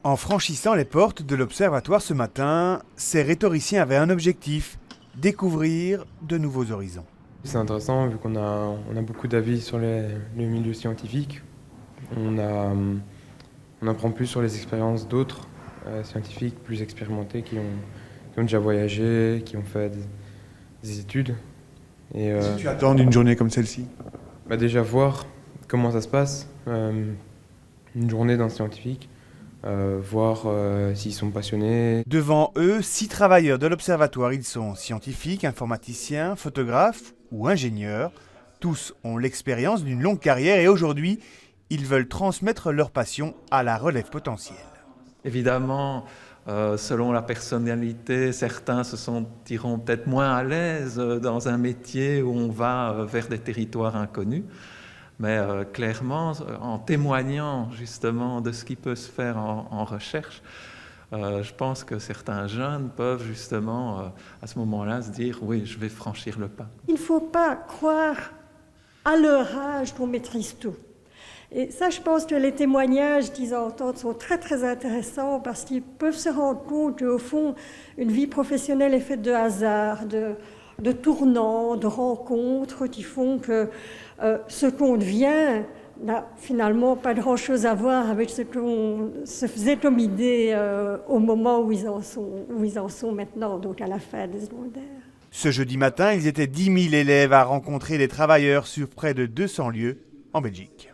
En franchissant les portes de l'Observatoire ce matin, ces rhétoriciens avaient un objectif, découvrir de nouveaux horizons. C'est intéressant vu qu'on a beaucoup d'avis sur le milieu scientifique. On apprend plus sur les expériences d'autres scientifiques plus expérimentés qui ont déjà voyagé, qui ont fait des études. Et, Qu'est-ce que tu attends d'une journée comme celle-ci? Déjà voir comment ça se passe, une journée d'un scientifique, voir s'ils sont passionnés. Devant eux, 6 travailleurs de l'Observatoire. Ils sont scientifiques, informaticiens, photographes ou ingénieurs. Tous ont l'expérience d'une longue carrière et aujourd'hui, ils veulent transmettre leur passion à la relève potentielle. Évidemment, selon la personnalité, certains se sentiront peut-être moins à l'aise dans un métier où on va vers des territoires inconnus. Mais clairement, en témoignant justement de ce qui peut se faire en recherche, je pense que certains jeunes peuvent justement à ce moment-là se dire « oui, je vais franchir le pas ». Il ne faut pas croire à leur âge qu'on maîtrise tout. Et ça, je pense que les témoignages qu'ils entendent sont très très intéressants parce qu'ils peuvent se rendre compte qu'au fond, une vie professionnelle est faite de hasard, de tournants, de rencontres qui font que ce qu'on devient n'a finalement pas grand-chose à voir avec ce qu'on se faisait comme idée au moment où ils en sont maintenant, donc à la fin des secondaires. Ce jeudi matin, ils étaient 10 000 élèves à rencontrer des travailleurs sur près de 200 lieux en Belgique.